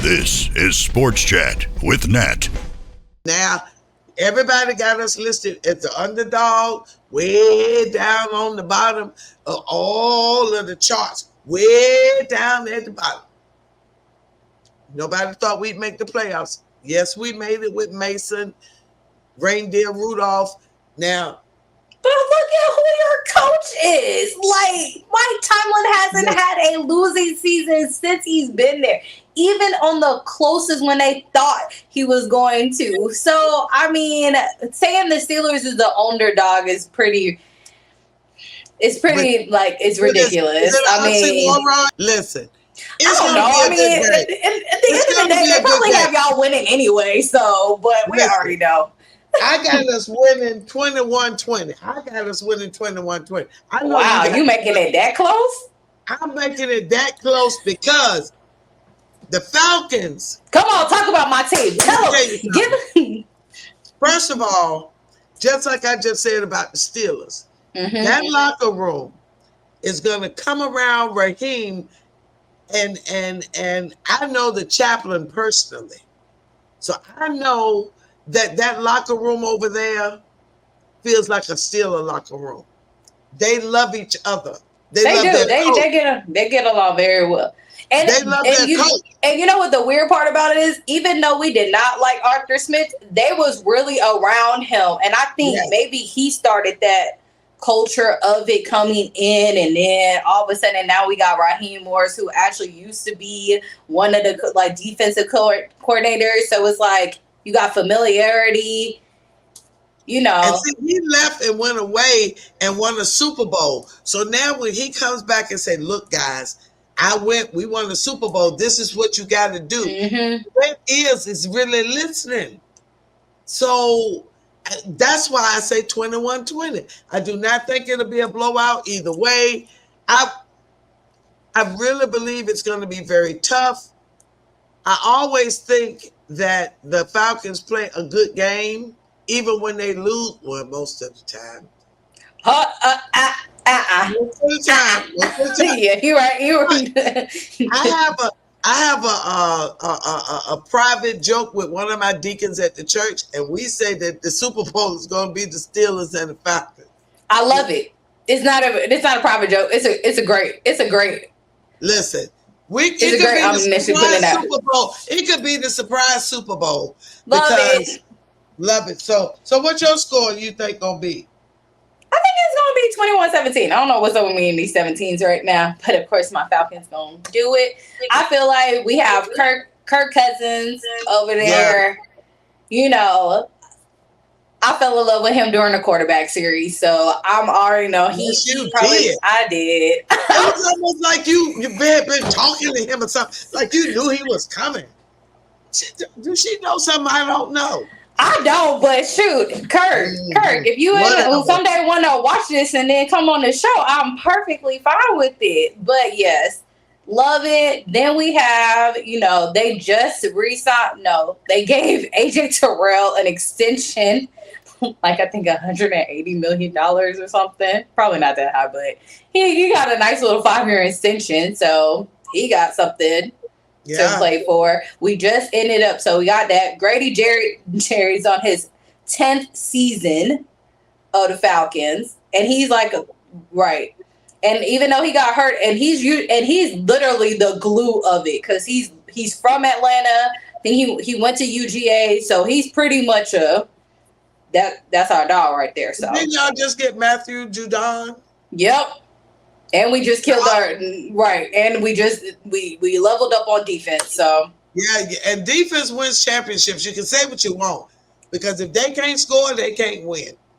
This is Sports Chat with Nat. Now, everybody got us listed as the underdog, way down on the bottom of all of the charts, way down at the bottom. Nobody thought we'd make the playoffs. Yes, we made it with Mason, Reindeer Rudolph. Now, but look at who your coach is. Like, Mike Tomlin hasn't had a losing season since he's been there, even on the closest when they thought he was going to. So, I mean, saying the Steelers is the underdog is pretty. It's pretty it's ridiculous. I mean, listen. I don't know. I mean, at the end of the day, they probably have y'all winning anyway. So, but we already know. I got us winning 21-20. I got us winning 21-20. Wow, you making it that close? I'm making it that close because the Falcons. Come on, talk about my team. Tell them. First of all, just like I just said about the Steelers, that locker room is going to come around Raheem, and I know the chaplain personally, so I know that locker room over there feels like a Steeler locker room. They love each other. They do. They get along very well. And they love their coach. And you know what the weird part about it is? Even though we did not like Arthur Smith, they was really around him. And I think maybe he started that culture of it coming in, and then all of a sudden now we got Raheem Morris, who actually used to be one of the defensive coordinators. So it's like you got familiarity, you know. And see, he left and went away and won a Super Bowl. So now when he comes back and say, "Look, guys, we won the Super Bowl. This is what you got to do." What is really listening. So that's why I say 21-20. I do not think it'll be a blowout either way. I really believe it's going to be very tough. I always think that the Falcons play a good game, even when they lose. Well, most of the time. Most of the time. Yeah, you're right. I have a private joke with one of my deacons at the church, and we say that the Super Bowl is going to be the Steelers and the Falcons. I love it. It's not a private joke. It's a great. Listen, it could be the surprise Super Bowl. It could be the surprise Super Bowl. Love it. So what's your score you think gonna be? I think it's going to be 21-17. I don't know what's up with me in these 17s right now, but of course my Falcons going to do it. I feel like we have Kirk Cousins over there. Yeah. You know, I fell in love with him during the quarterback series, so I'm already know I did. It was almost like you had been talking to him or something, like you knew he was coming. Does she know something I don't know? I don't, but shoot, Kirk, if you someday want to watch this and then come on the show, I'm perfectly fine with it. But yes, love it. Then we have, they just they gave AJ Terrell an extension, like I think $180 million or something. Probably not that high, but he got a nice little 5-year extension, so he got something to play for. We just ended up, so we got that. Grady Jerry's on his 10th season of the Falcons, and he's right. And even though he got hurt, and he's literally the glue of it because he's from Atlanta. I think he went to UGA, so he's pretty much that's our dog right there. So didn't y'all just get Matthew Judon? Yep. And we just killed and we leveled up on defense. So yeah, and defense wins championships. You can say what you want because if they can't score, they can't win.